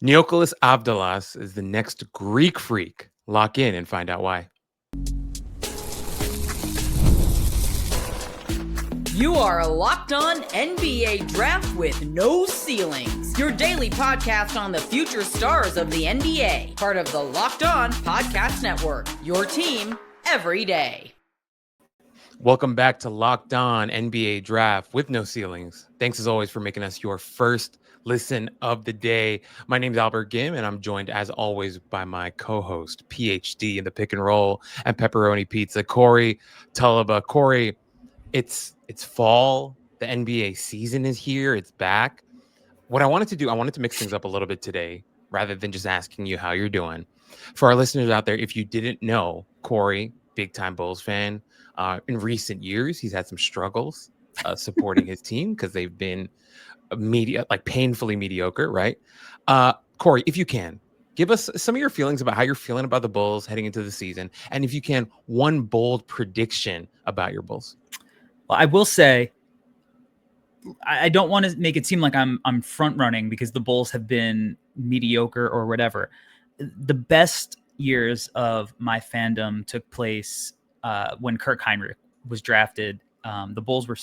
Neoklis Avdalas is the next Greek freak. Lock in and find out why. You are Locked On NBA Draft with no ceilings. Your daily podcast on the future stars of the NBA. Part of the Locked On Podcast Network. Your team every day. Welcome back to Locked On NBA Draft with no ceilings. Thanks as always for making us your first listen of the day. My name is Albert Ghim, and I'm joined as always by my co-host, PhD in the pick and roll and pepperoni pizza, Corey Tulaba. Corey, it's fall. The NBA season is here. It's back. What I wanted to do, I wanted to mix things up a little bit today, rather than just asking you how you're doing. For our listeners out there, if you didn't know, Corey, big time Bulls fan. In recent years, he's had some struggles supporting his team because they've been painfully mediocre, right? Corey, if you can, give us some of your feelings about how you're feeling about the Bulls heading into the season. And if you can, one bold prediction about your Bulls. Well, I will say, I don't want to make it seem like I'm front running because the Bulls have been mediocre or whatever. The best years of my fandom took place when Kirk Heinrich was drafted. The Bulls were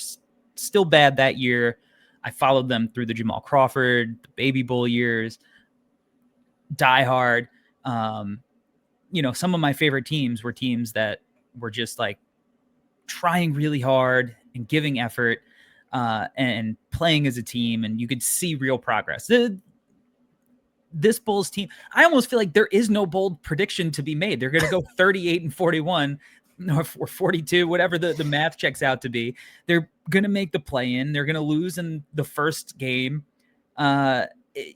still bad that year. I followed them through the Jamal Crawford, the Baby Bull years, Die Hard. Some of my favorite teams were teams that were just like trying really hard and giving effort and playing as a team, and you could see real progress. This Bulls team, I almost feel like there is no bold prediction to be made. They're going to go 38-41 or 42, whatever the math checks out to be. They're going to make the play-in. They're going to lose in the first game. It's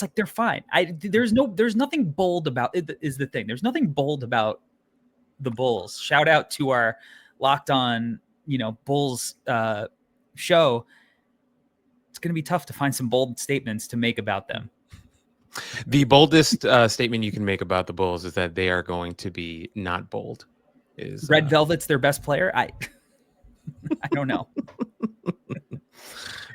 like they're fine. There's nothing bold about it is the thing. There's nothing bold about the Bulls. Shout out to our Locked On, Bulls show. It's going to be tough to find some bold statements to make about them. The boldest statement you can make about the Bulls is that they are going to be not bold. Is Red Velvet's their best player? I don't know.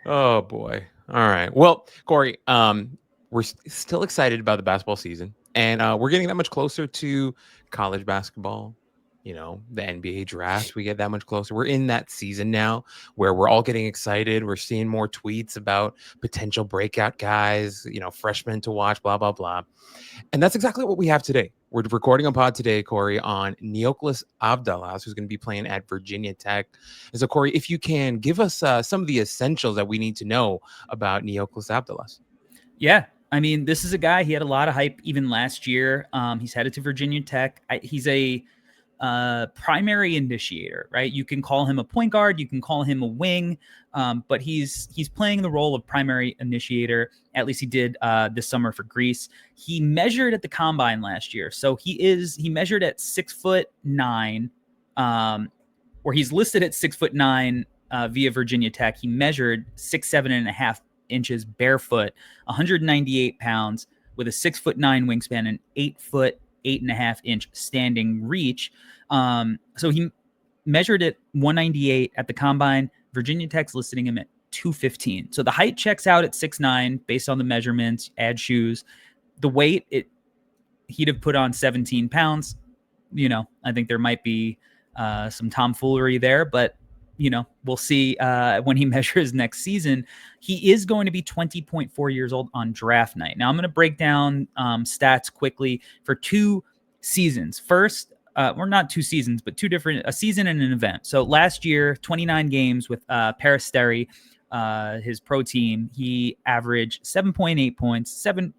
Oh boy. All right. Well, Corey, we're still excited about the basketball season, and we're getting that much closer to college basketball. The NBA draft, we get that much closer. We're in that season now where we're all getting excited. We're seeing more tweets about potential breakout guys, freshmen to watch, blah, blah, blah. And that's exactly what we have today. We're recording a pod today, Corey, on Neoklis Avdalas, who's going to be playing at Virginia Tech. And so, Corey, if you can give us some of the essentials that we need to know about Neoklis Avdalas. Yeah. I mean, this is a guy, he had a lot of hype even last year. He's headed to Virginia Tech. He's a primary initiator, right? You can call him a point guard, you can call him a wing, but he's playing the role of primary initiator. At least he did this summer for Greece. He measured at the combine last year, so he measured at 6'9", or he's listed at 6'9" via Virginia Tech. He measured 6'7.5" inches barefoot, 198 pounds, with a 6'9" wingspan and 8'8.5" standing reach. So he measured at 198 at the combine. Virginia Tech's listing him at 215. So the height checks out at 6'9" based on the measurements, add shoes. The weight, he'd have put on 17 pounds. I think there might be some tomfoolery there, but we'll see when he measures next season. He is going to be 20.4 years old on draft night. Now I'm going to break down stats quickly for 2 seasons. First, or not 2 seasons, but a season and an event. So last year, 29 games with Peristeri, his pro team. He averaged 7.8 points, 2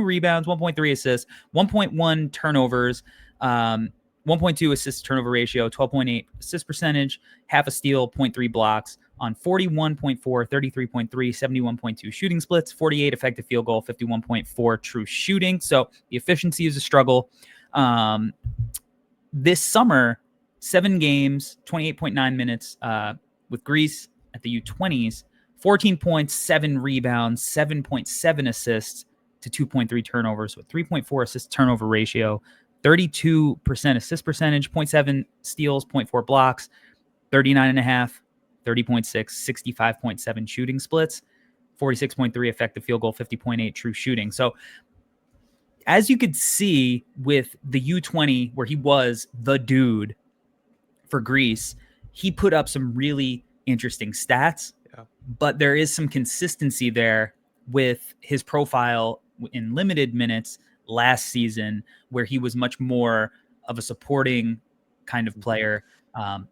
rebounds, 1.3 assists, 1.1 turnovers, 1.2 assist turnover ratio, 12.8 assist percentage, half a steal, 0.3 blocks on 41.4, 33.3, 71.2 shooting splits, 48 effective field goal, 51.4 true shooting. So the efficiency is a struggle. This summer, 7 games, 28.9 minutes with Greece at the U20s, 14 points, 7 rebounds, 7.7 assists to 2.3 turnovers with 3.4 assist turnover ratio, 32% assist percentage, 0.7 steals, 0.4 blocks, 39.5, 30.6, 65.7 shooting splits. 46.3 effective field goal, 50.8 true shooting. So as you could see with the U20, where he was the dude for Greece, he put up some really interesting stats, but there is some consistency there with his profile in limited minutes last season, where he was much more of a supporting kind of player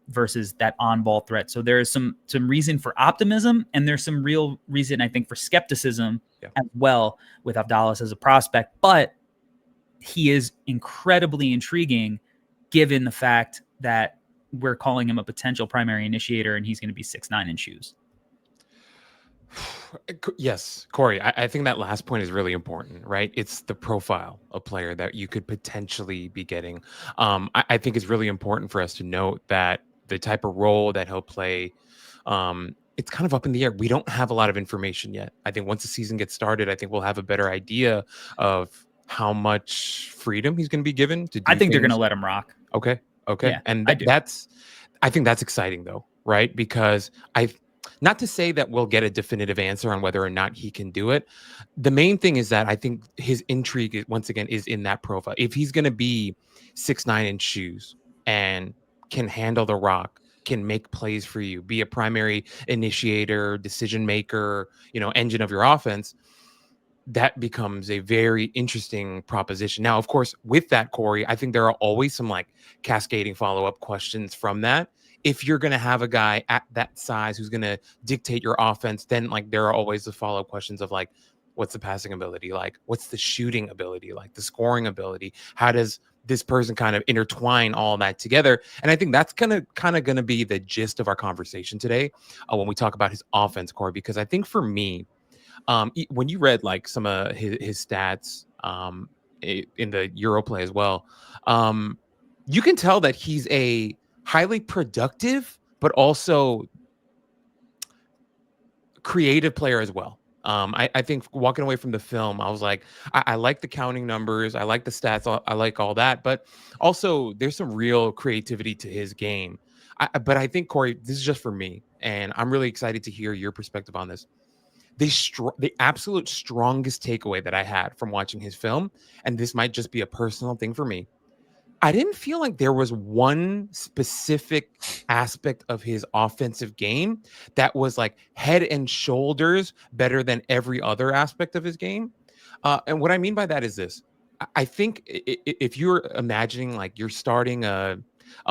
versus that on-ball threat. So there is some reason for optimism, and there's some real reason, I think, for skepticism as well with Avdalas as a prospect. But he is incredibly intriguing given the fact that we're calling him a potential primary initiator, and he's going to be 6'9" in shoes. Yes, Corey, I think that last point is really important, right? It's the profile of player that you could potentially be getting. I think it's really important for us to note that the type of role that he'll play, it's kind of up in the air. We don't have a lot of information yet. I think once the season gets started, I think we'll have a better idea of how much freedom he's going to be given to do I think things. they're going to let him rock. Okay. Yeah, and I think that's exciting though, right? Because not to say that we'll get a definitive answer on whether or not he can do it. The main thing is that I think his intrigue, once again, is in that profile. If he's going to be 6'9" in shoes and can handle the rock, can make plays for you, be a primary initiator, decision maker, engine of your offense, that becomes a very interesting proposition. Now, of course, with that, Corey, I think there are always some like cascading follow-up questions from that. If you're going to have a guy at that size who's going to dictate your offense, then like there are always the follow-up questions of like, what's the passing ability like? What's the shooting ability like? The scoring ability? How does this person kind of intertwine all that together? And I think that's kind of going to be the gist of our conversation today when we talk about his offense, Corey, because I think for me, when you read like some of his stats in the Europlay as well, you can tell that he's a highly productive, but also creative player as well. I think walking away from the film, I was like, I like the counting numbers. I like the stats. I like all that. But also there's some real creativity to his game. But I think, Corey, this is just for me, and I'm really excited to hear your perspective on this. The absolute strongest takeaway that I had from watching his film, and this might just be a personal thing for me, I didn't feel like there was one specific aspect of his offensive game that was like head and shoulders better than every other aspect of his game. And what I mean by that is this. I think if you're imagining like you're starting a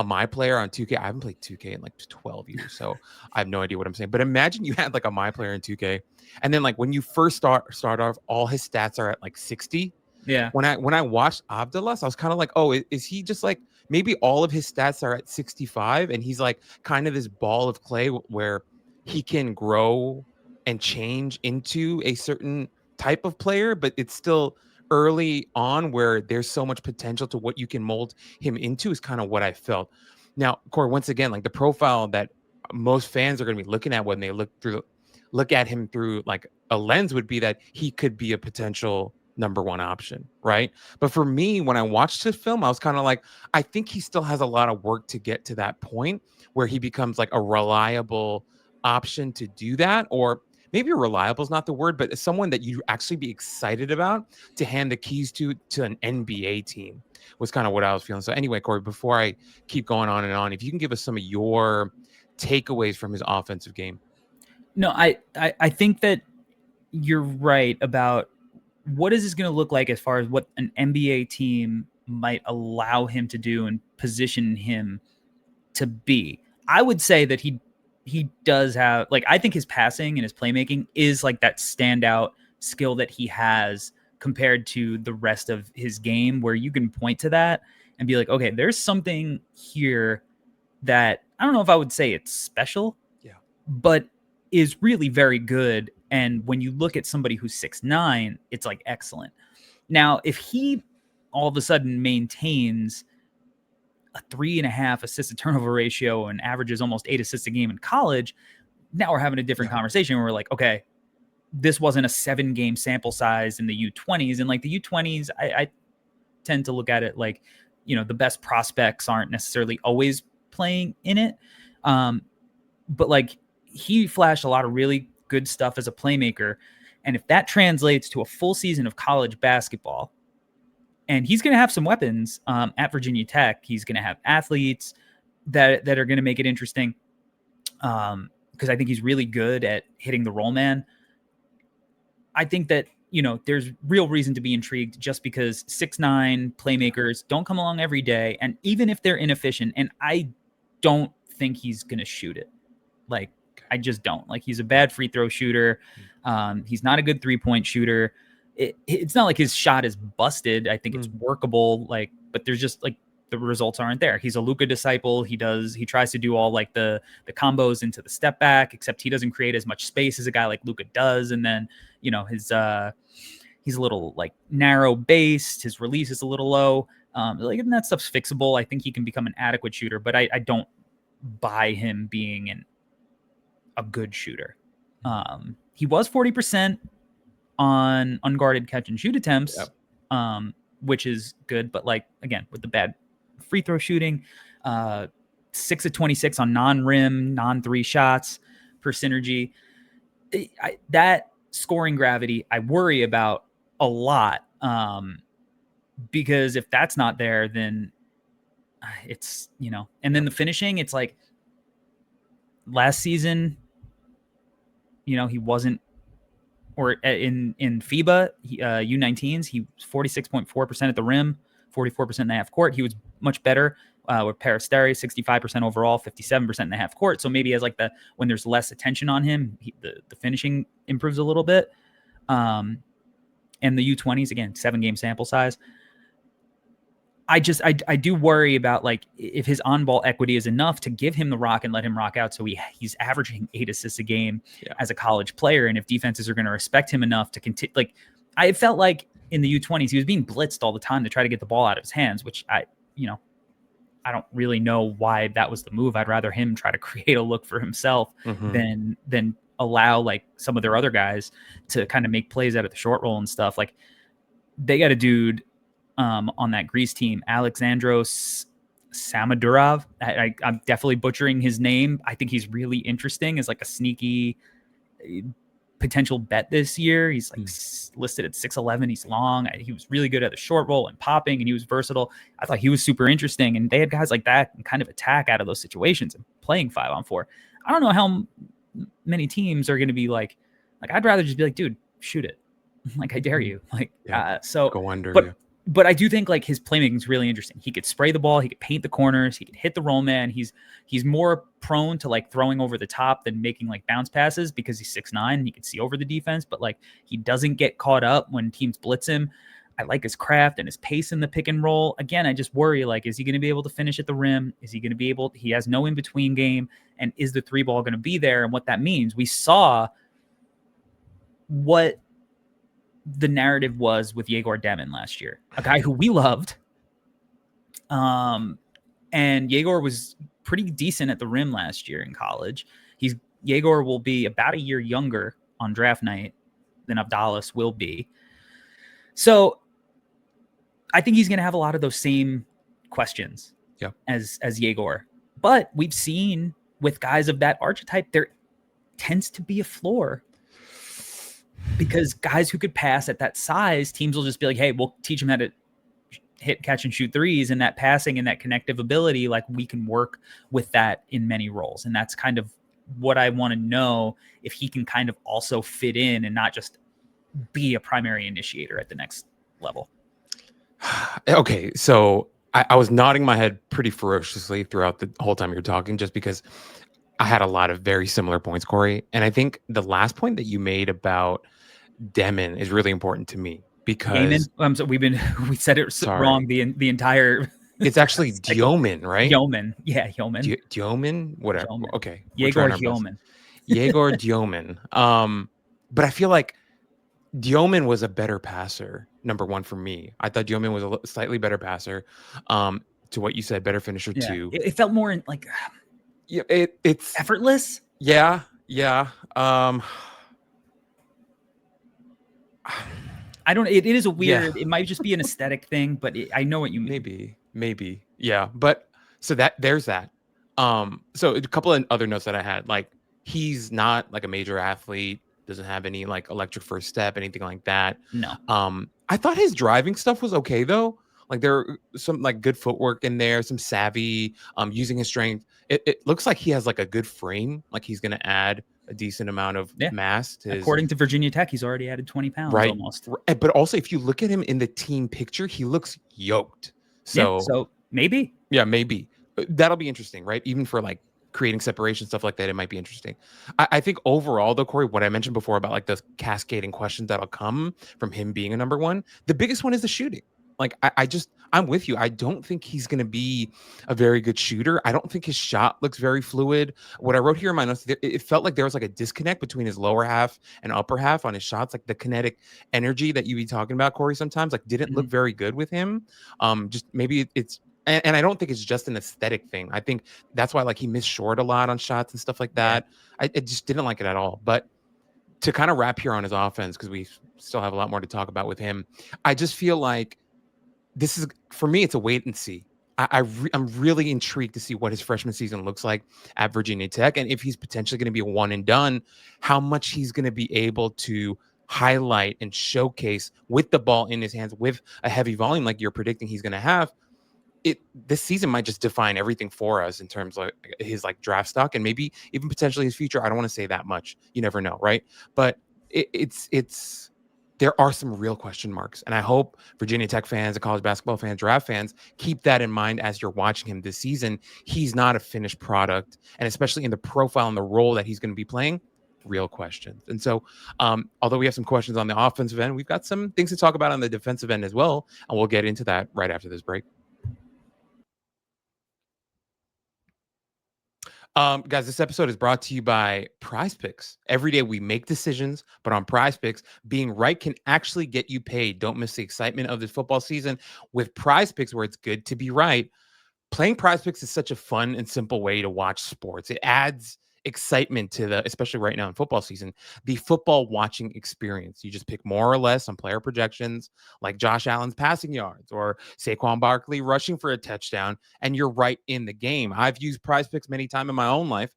my player on 2K, I haven't played 2K in like 12 years, so I have no idea what I'm saying. But imagine you had like a my player in 2K, and then like when you first start off, all his stats are at like 60. Yeah. When I watched Avdalas, I was kind of like, oh, is he just like maybe all of his stats are at 65, and he's like kind of this ball of clay where he can grow and change into a certain type of player, but it's still early on where there's so much potential to what you can mold him into is kind of what I felt. Now, Corey, once again, like the profile that most fans are going to be looking at when they look at him through like a lens would be that he could be a potential number one option, right? But for me, when I watched this film, I was kind of like, I think he still has a lot of work to get to that point where he becomes like a reliable option to do that, or maybe reliable is not the word, but someone that you actually be excited about to hand the keys to an NBA team was kind of what I was feeling. So anyway, Corey, before I keep going on and on, if you can give us some of your takeaways from his offensive game. No, I think that you're right about what is this going to look like as far as what an NBA team might allow him to do and position him to be. I would say that he does have, like, I think his passing and his playmaking is like that standout skill that he has compared to the rest of his game, where you can point to that and be like, okay, there's something here that I don't know if I would say it's special, but is really very good. And when you look at somebody who's 6'9", it's like excellent. Now, if he all of a sudden maintains a 3.5 assist to turnover ratio and averages almost 8 assists a game in college, now we're having a different conversation where we're like, okay, this wasn't a 7-game sample size in the U20s. And like the U20s, I tend to look at it like, the best prospects aren't necessarily always playing in it. But like he flashed a lot of really good stuff as a playmaker. And if that translates to a full season of college basketball, and he's going to have some weapons at Virginia Tech, he's going to have athletes that are going to make it interesting, because I think he's really good at hitting the roll man. I think that, there's real reason to be intrigued, just because 6'9" playmakers don't come along every day. And even if they're inefficient, and I don't think he's going to shoot it. Like, I just don't. Like, he's a bad free throw shooter. He's not a good 3-point shooter. It's not like his shot is busted. I think it's workable, but there's just the results aren't there. He's a Luka disciple. He tries to do all the combos into the step back, except he doesn't create as much space as a guy like Luka does. And then, he's a little narrow based. His release is a little low. And that stuff's fixable. I think he can become an adequate shooter, but I don't buy him being a good shooter. He was 40% on unguarded catch and shoot attempts, which is good. But again, with the bad free throw shooting, 6 of 26 on non-rim, non-3 shots per synergy. That scoring gravity, I worry about a lot, because if that's not there, then it's, and then the finishing, it's like last season, he wasn't, or in FIBA U19s, he was 46.4% at the rim, 44% in the half court. He was much better with Peristeri, 65% overall, 57% in the half court. So maybe as when there's less attention on him, the finishing improves a little bit. And the U20s, again, 7-game sample size. I do worry about if his on-ball equity is enough to give him the rock and let him rock out. So he's averaging 8 assists a game as a college player. And if defenses are going to respect him enough to continue, I felt like in the U20s, he was being blitzed all the time to try to get the ball out of his hands, which I don't really know why that was the move. I'd rather him try to create a look for himself than allow some of their other guys to kind of make plays out of the short roll and stuff. They got a dude on that Greece team, Alexandros Samadurov. I'm definitely butchering his name. I think he's really interesting as a sneaky potential bet this year. He's listed at 6'11". He's long. He was really good at the short roll and popping, and he was versatile. I thought he was super interesting, and they had guys like that and kind of attack out of those situations and playing 5-on-4. I don't know how many teams are going to be I'd rather just be dude, shoot it. I dare you. So go under. But I do think his playmaking is really interesting. He could spray the ball. He could paint the corners. He could hit the roll man. He's more prone to throwing over the top than making bounce passes, because he's 6'9" and he can see over the defense. But he doesn't get caught up when teams blitz him. I like his craft and his pace in the pick and roll. Again, I just worry, is he going to be able to finish at the rim? Is he going to be able, he has no in-between game. And is the 3 ball going to be there? And what that means, we saw what the narrative was with Yegor Demin last year, a guy who we loved. And Yegor was pretty decent at the rim last year in college. Yegor will be about a year younger on draft night than Avdalas will be. So I think he's going to have a lot of those same questions as Yegor. But we've seen with guys of that archetype, there tends to be a floor. Because guys who could pass at that size, teams will just be hey, we'll teach them how to hit, catch, and shoot threes, and that passing and that connective ability, we can work with that in many roles. And that's kind of what I want to know, if he can kind of also fit in and not just be a primary initiator at the next level. Okay, so I was nodding my head pretty ferociously throughout the whole time you're talking, just because I had a lot of very similar points, Corey. And I think the last point that you made about Demin is really important to me, because so we said it wrong the entire. It's actually Diomin, right? Yeoman, yeah, Yeoman. Diomin, whatever. Yeoman. Okay, Yegor Diomin. Yegor Diomin. But I feel like Diomin was a better passer. Number one for me, I thought Diomin was a slightly better passer. To what you said, better finisher too. It felt more in it's effortless. Yeah. I don't. It is a weird. It might just be an aesthetic thing, but I know what you mean. Maybe. Yeah. But so there's that. So a couple of other notes that I had, he's not like a major athlete, doesn't have any like electric first step, anything like that. No. I thought his driving stuff was okay though. Like there are some like good footwork in there, some savvy, using his strength. It looks like he has like a good frame, like he's gonna add a decent amount of mass to his. According to Virginia Tech, he's already added 20 pounds Right. almost. But also, if you look at him in the team picture, he looks yoked. So maybe. Yeah, maybe. That'll be interesting, right? Even for like creating separation, stuff like that, it might be interesting. I think overall, though, Corey, what I mentioned before about like those cascading questions that'll come from him being a number one, the biggest one is the shooting. Like, I'm with you. I don't think he's going to be a very good shooter. I don't think his shot looks very fluid. What I wrote here in my notes, it felt like there was like a disconnect between his lower half and upper half on his shots. Like the kinetic energy that you be talking about, Corey, sometimes like didn't look very good with him. Just maybe it's, and I don't think it's just an aesthetic thing. I think that's why like he missed short a lot on shots and stuff like that. I just didn't like it at all. But to kind of wrap here on his offense, because we still have a lot more to talk about with him, I just feel like this is, for me, it's a wait and see. I'm really intrigued to see what his freshman season looks like at Virginia Tech, and if he's potentially going to be a one and done, how much he's going to be able to highlight and showcase with the ball in his hands with a heavy volume like you're predicting he's going to have. This season might just define everything for us in terms of his like draft stock and maybe even potentially his future. I don't want to say that much. You never know, right? But it's there are some real question marks. And I hope Virginia Tech fans and college basketball fans, draft fans, keep that in mind as you're watching him this season. He's not a finished product. And especially in the profile and the role that he's going to be playing, real questions. And so, although we have some questions on the offensive end, we've got some things to talk about on the defensive end as well. And we'll get into that right after this break. Guys, this episode is brought to you by Prize Picks. Every day we make decisions, but on Prize Picks, being right can actually get you paid. Don't miss the excitement of this football season with Prize Picks, where it's good to be right. Playing Prize Picks is such a fun and simple way to watch sports. It adds excitement to especially right now in football season, the football watching experience. You just pick more or less on player projections, like Josh Allen's passing yards or Saquon Barkley rushing for a touchdown, and you're right in the game. I've used Prize Picks many times in my own life.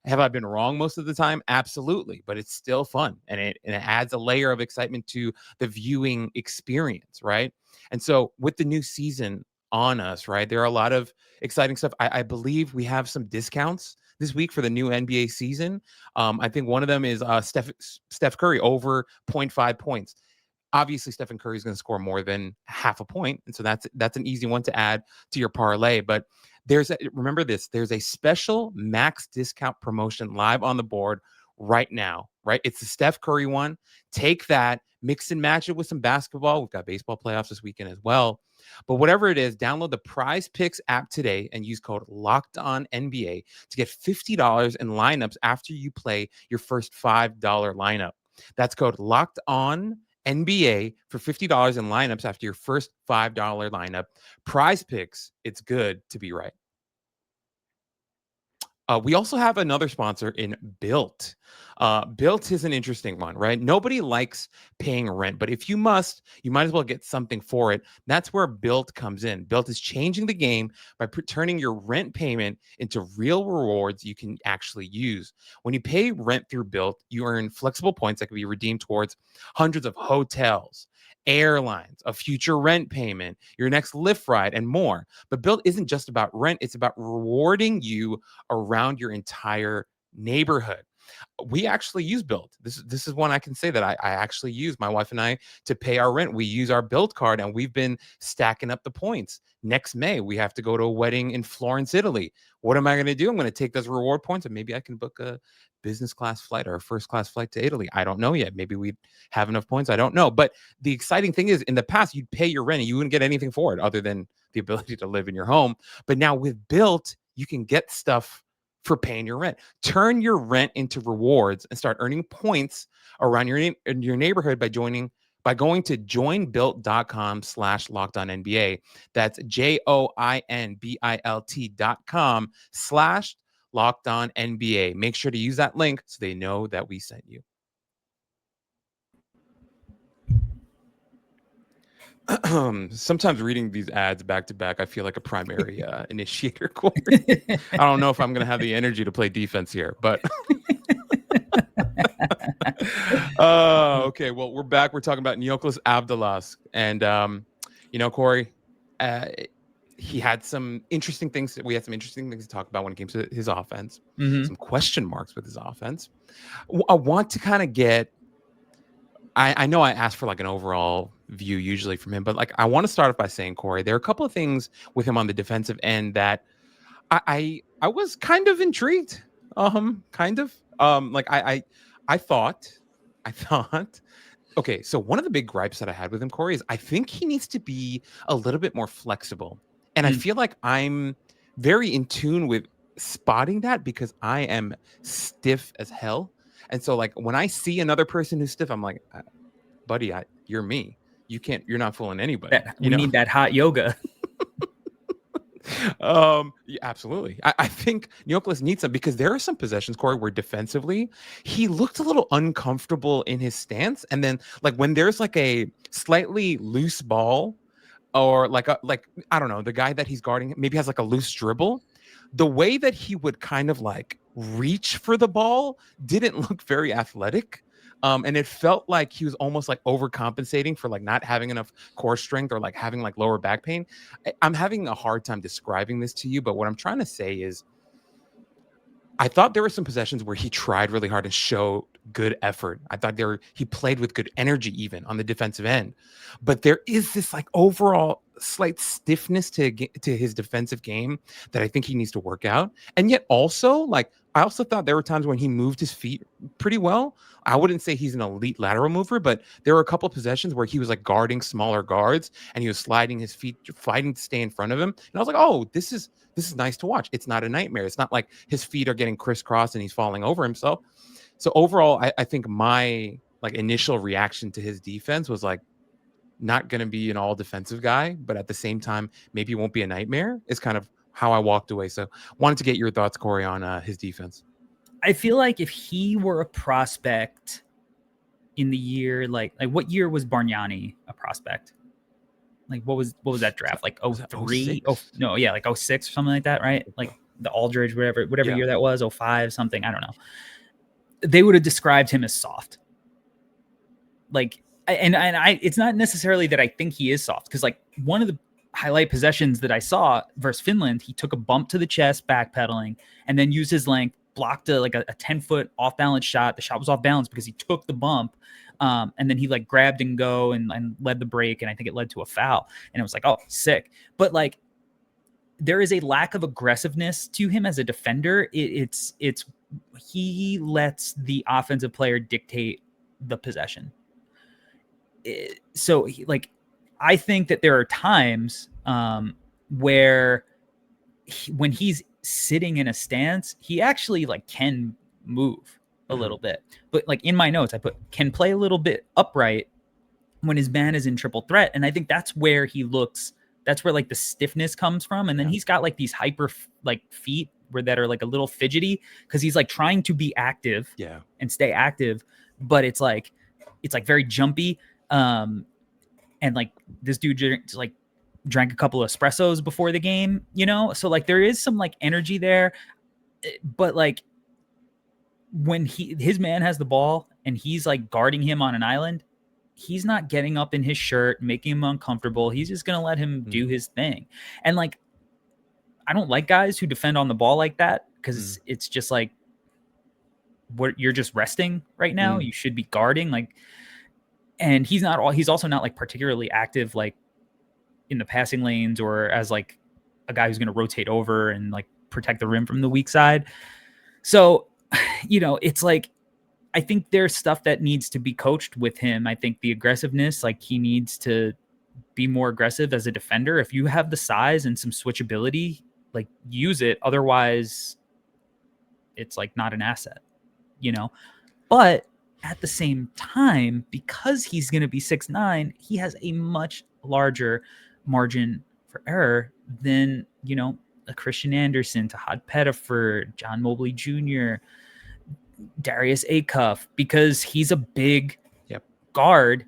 Have I been wrong most of the time? Absolutely, but it's still fun, and it adds a layer of excitement to the viewing experience, right? And so with the new season on us, right, there are a lot of exciting stuff. I believe we have some discounts this week for the new NBA season. I think one of them is Steph Curry over 0.5 points. Obviously, Stephen Curry is going to score more than half a point, and so that's an easy one to add to your parlay. But remember this: there's a special max discount promotion live on the board right now. Right, it's the Steph Curry one. Take that, mix and match it with some basketball. We've got baseball playoffs this weekend as well. But whatever it is, download the Prize Picks app today and use code LOCKEDONNBA to get $50 in lineups after you play your first $5 lineup. That's code LOCKEDONNBA for $50 in lineups after your first $5 lineup. Prize Picks, it's good to be right. We also have another sponsor in Built. Built is an interesting one, right? Nobody likes paying rent, but if you must, you might as well get something for it. That's where Built comes in. Built is changing the game by turning your rent payment into real rewards you can actually use. When you pay rent through Built, you earn flexible points that can be redeemed towards hundreds of hotels, airlines, a future rent payment, your next Lyft ride, and more. But Built isn't just about rent. It's about rewarding you around your entire neighborhood. We actually use Built. This is one I can say that I actually use, my wife and I, to pay our rent. We use our Built card, and we've been stacking up the points. Next May, we have to go to a wedding in Florence, Italy. What am I going to do? I'm going to take those reward points, and maybe I can book a business class flight or a first class flight to Italy. I don't know yet. Maybe we have enough points. I don't know. But the exciting thing is, in the past, you'd pay your rent and you wouldn't get anything for it other than the ability to live in your home. But now with Built, you can get stuff for paying your rent. Turn your rent into rewards and start earning points around your neighborhood by going to joinbuilt.com/lockedonnba. That's joinbilt.com/lockedonnba. Make sure to use that link so they know that we sent you. Sometimes reading these ads back to back, I feel like a primary initiator. I don't know if I'm going to have the energy to play defense here, but Okay. Well, we're back. We're talking about Neoklis Avdalas. And, Corey, uh, he had some interesting things. We had some interesting things to talk about when it came to his offense, some question marks with his offense. I want to kind of get, I know I asked for like an overall view usually from him, but like I want to start off by saying, Corey, there are a couple of things with him on the defensive end that I was kind of intrigued. Kind of. I thought, I thought. Okay, so one of the big gripes that I had with him, Corey, is I think he needs to be a little bit more flexible, and I feel like I'm very in tune with spotting that because I am stiff as hell, and so like when I see another person who's stiff, I'm like, buddy, you're me. You're not fooling anybody. We need that hot yoga. Yeah, absolutely. I think Neoklis needs some because there are some possessions, Corey, where defensively he looked a little uncomfortable in his stance, and then like when there's like a slightly loose ball, or like I don't know, the guy that he's guarding maybe has like a loose dribble, the way that he would kind of like reach for the ball didn't look very athletic. And it felt like he was almost like overcompensating for like not having enough core strength or like having like lower back pain. I'm having a hard time describing this to you, but what I'm trying to say is I thought there were some possessions where he tried really hard and showed good effort. I thought he played with good energy even on the defensive end. But there is this like overall slight stiffness to his defensive game that I think he needs to work out. And yet also, like, I also thought there were times when he moved his feet pretty well. I wouldn't say he's an elite lateral mover, but there were a couple of possessions where he was like guarding smaller guards and he was sliding his feet, fighting to stay in front of him. And I was like, oh, this is nice to watch. It's not a nightmare. It's not like his feet are getting crisscrossed and he's falling over himself. So overall, I think my like initial reaction to his defense was like not going to be an all defensive guy, but at the same time, maybe it won't be a nightmare. It's kind of how I walked away. So wanted to get your thoughts, Corey, on his defense. I feel like if he were a prospect in the year, like what year was Bargnani a prospect? Like what was that draft? Like 03? Oh no, yeah, like 06 or something like that, right? Like the Aldridge, whatever year that was, 05, something, I don't know. They would have described him as soft. Like, and I it's not necessarily that I think he is soft, because like one of the highlight possessions that I saw versus Finland, he took a bump to the chest, backpedaling, and then used his length, blocked a 10-foot off balance shot. The shot was off balance because he took the bump. And then he like grabbed and go and led the break. And I think it led to a foul. And it was like, oh, sick. But like, there is a lack of aggressiveness to him as a defender. It's he lets the offensive player dictate the possession. So I think that there are times where when he's sitting in a stance, he actually like can move a little bit. But like in my notes, I put can play a little bit upright when his man is in triple threat. And I think that's where he looks, that's where like the stiffness comes from. And then he's got like these hyper like feet that are like a little fidgety because he's like trying to be active and stay active, but it's like very jumpy. And like this dude just like drank a couple of espressos before the game, you know? So like there is some like energy there, but like when his man has the ball and he's like guarding him on an island, he's not getting up in his shirt, making him uncomfortable. He's just going to let him do his thing. And like, I don't like guys who defend on the ball like that because it's just like, you're just resting right now. You should be guarding. Like, and he's also not like particularly active, like in the passing lanes or as like a guy who's going to rotate over and like protect the rim from the weak side. So, you know, it's like, I think there's stuff that needs to be coached with him. I think the aggressiveness, like he needs to be more aggressive as a defender. If you have the size and some switchability, like use it. Otherwise it's like not an asset, you know, but at the same time, because he's going to be 6'9", he has a much larger margin for error than, you know, a Christian Anderson, Tahad Pettiford, John Mobley Jr., Darius Acuff, because he's a big guard.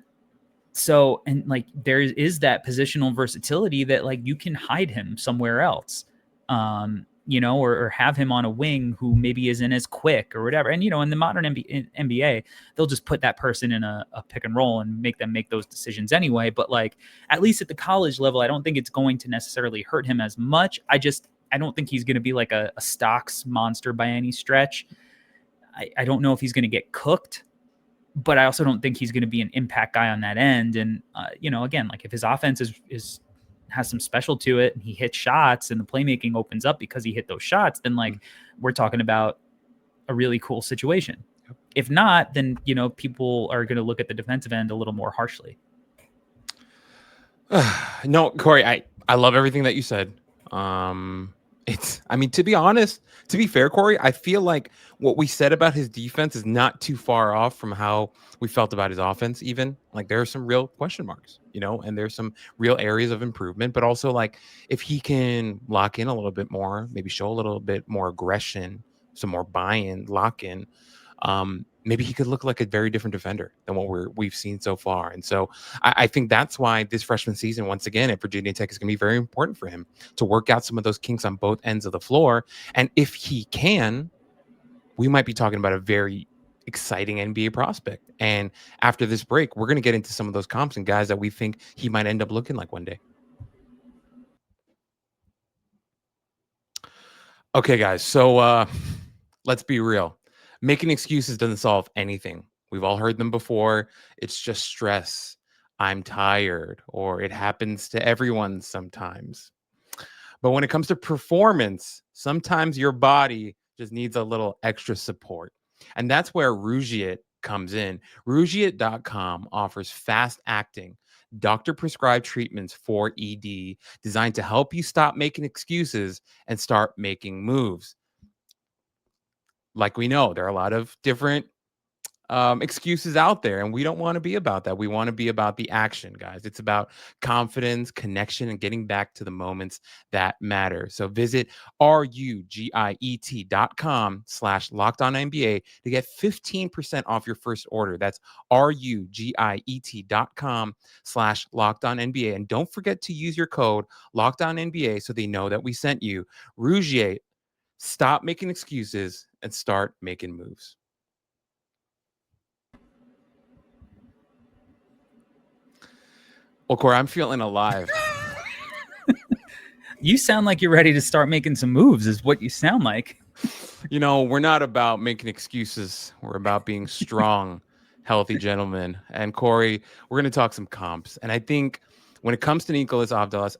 So, and like there is that positional versatility that like you can hide him somewhere else. or have him on a wing who maybe isn't as quick or whatever. And, in the modern NBA, they'll just put that person in a pick and roll and make them make those decisions anyway. But like, at least at the college level, I don't think it's going to necessarily hurt him as much. I don't think he's going to be like a stocks monster by any stretch. I don't know if he's going to get cooked, but I also don't think he's going to be an impact guy on that end. And, again, like if his offense has some special to it and he hits shots and the playmaking opens up because he hit those shots, then like we're talking about a really cool situation. Yep. If not, then, people are going to look at the defensive end a little more harshly. No, Corey, I love everything that you said. To be honest, to be fair, Corey, I feel like what we said about his defense is not too far off from how we felt about his offense. Even like there are some real question marks, and there's some real areas of improvement, but also like if he can lock in a little bit more, maybe show a little bit more aggression, some more buy-in, lock in, maybe he could look like a very different defender than what we've seen so far. And so I think that's why this freshman season, once again, at Virginia Tech is going to be very important for him to work out some of those kinks on both ends of the floor. And if he can, we might be talking about a very exciting NBA prospect. And after this break, we're going to get into some of those comps and guys that we think he might end up looking like one day. Okay, guys. So let's be real. Making excuses doesn't solve anything. We've all heard them before. It's just stress. I'm tired, or it happens to everyone sometimes. But when it comes to performance, sometimes your body just needs a little extra support. And that's where Rougiet comes in. Rougiet.com offers fast-acting, doctor-prescribed treatments for ED designed to help you stop making excuses and start making moves. Like we know, there are a lot of different excuses out there, and we don't want to be about that. We want to be about the action, guys. It's about confidence, connection, and getting back to the moments that matter. So visit rugiet.com/LockedOnNBA to get 15% off your first order. That's rugiet.com/LockedOnNBA. And don't forget to use your code LockedOnNBA so they know that we sent you. Rougiet, stop making excuses and start making moves. Well, Corey, I'm feeling alive. You sound like you're ready to start making some moves, is what you sound like. We're not about making excuses. We're about being strong, healthy gentlemen. And Corey, we're going to talk some comps. And I think when it comes to Neoklis Avdalas,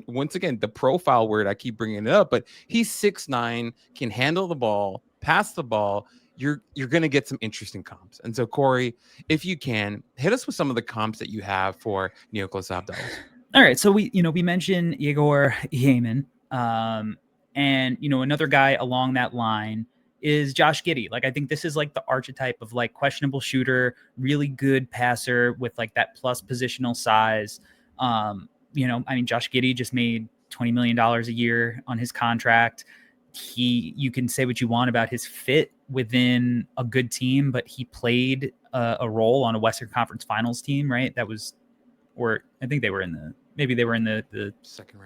once again, the profile word, I keep bringing it up, but he's 6'9", can handle the ball, pass the ball. You're going to get some interesting comps. And so, Corey, if you can, hit us with some of the comps that you have for Neoklis Avdalas. All right. So we mentioned Igor Ghim, and, another guy along that line is Josh Giddey. Like, I think this is like the archetype of like questionable shooter, really good passer with like that plus positional size. Josh Giddey just made $20 million a year on his contract. You can say what you want about his fit within a good team, but he played a role on a Western Conference Finals team, right? I think they were in the second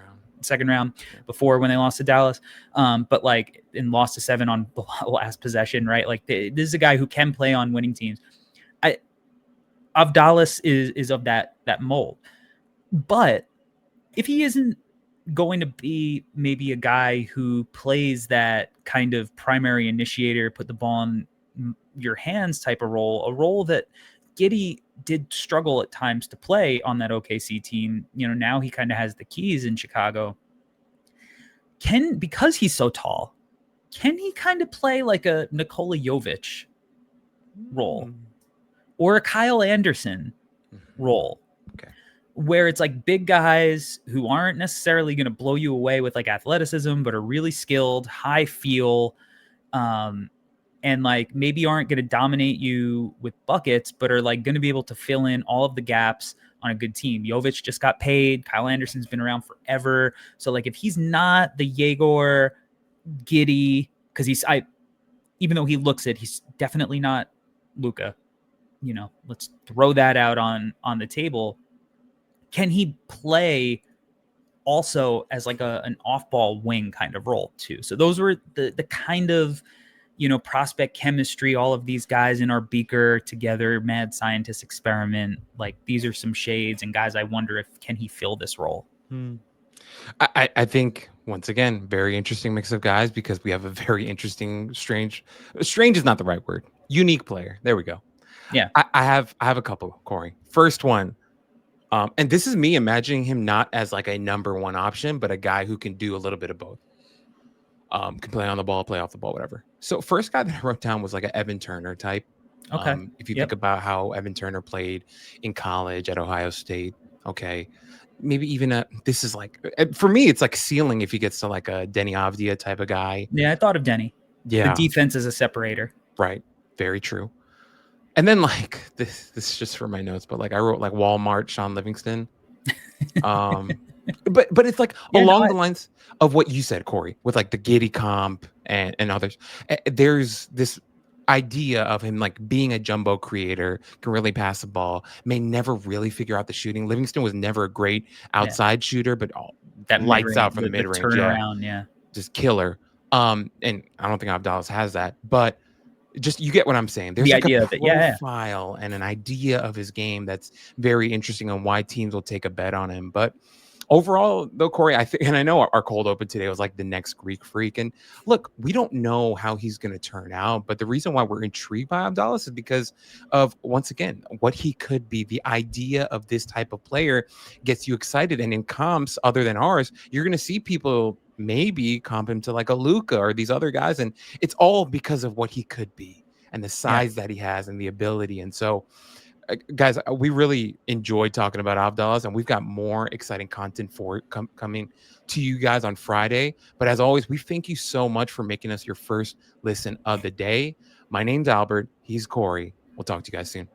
round before when they lost to Dallas. But like, and lost to 7 on the last possession, right? Like this is a guy who can play on winning teams. Avdalas is of that mold, but if he isn't going to be maybe a guy who plays that kind of primary initiator, put the ball in your hands type of role, a role that Giddey did struggle at times to play on that OKC team. Now he kind of has the keys in Chicago. Because he's so tall, can he kind of play like a Nikola Jovic role or a Kyle Anderson role? Where it's like big guys who aren't necessarily going to blow you away with like athleticism, but are really skilled, high feel, and like maybe aren't going to dominate you with buckets, but are like going to be able to fill in all of the gaps on a good team. Jovic just got paid. Kyle Anderson's been around forever. So like if he's not the Yegor Giddey, because even though he looks it, he's definitely not Luka. Let's throw that out on the table. Can he play also as like an off-ball wing kind of role too. So those were the kind of, prospect chemistry, all of these guys in our beaker together, mad scientist experiment. Like these are some shades and guys I wonder if can he fill this role. I think once again, very interesting mix of guys because we have a very interesting, strange is not the right word. Unique player. There we go. Yeah. I have a couple, Corey. First one, and this is me imagining him not as like a number one option, but a guy who can do a little bit of both. Can play on the ball, play off the ball, whatever. So first guy that I wrote down was like an Evan Turner type. Okay. If you think about how Evan Turner played in college at Ohio State, okay, maybe even this is like, for me, it's like ceiling if he gets to like a Denny Avdia type of guy. Yeah, I thought of Denny. Yeah. The defense is a separator. Right. Very true. And then like this is just for my notes, but like I wrote like Walmart Sean Livingston. But it's like along the lines of what you said, Corey, with like the Giddy comp and others. There's this idea of him like being a jumbo creator, can really pass the ball, may never really figure out the shooting. Livingston was never a great outside shooter, but that lights out from the mid-range. Turnaround, just killer. And I don't think Avdalas has that, but just you get what I'm saying. There's the like idea a of it, profile and an idea of his game that's very interesting on why teams will take a bet on him. But overall, though, Corey, I think, and I know our cold open today was like the next Greek freak. And look, we don't know how he's going to turn out, but the reason why we're intrigued by Avdalas is because of, once again, what he could be. The idea of this type of player gets you excited. And in comps other than ours, you're going to see people maybe comp him to like a Luka or these other guys. And it's all because of what he could be and the size that he has and the ability. And so, guys, we really enjoyed talking about Avdalas, and we've got more exciting content for coming to you guys on Friday. But as always, we thank you so much for making us your first listen of the day. My name's Albert. He's Corey. We'll talk to you guys soon.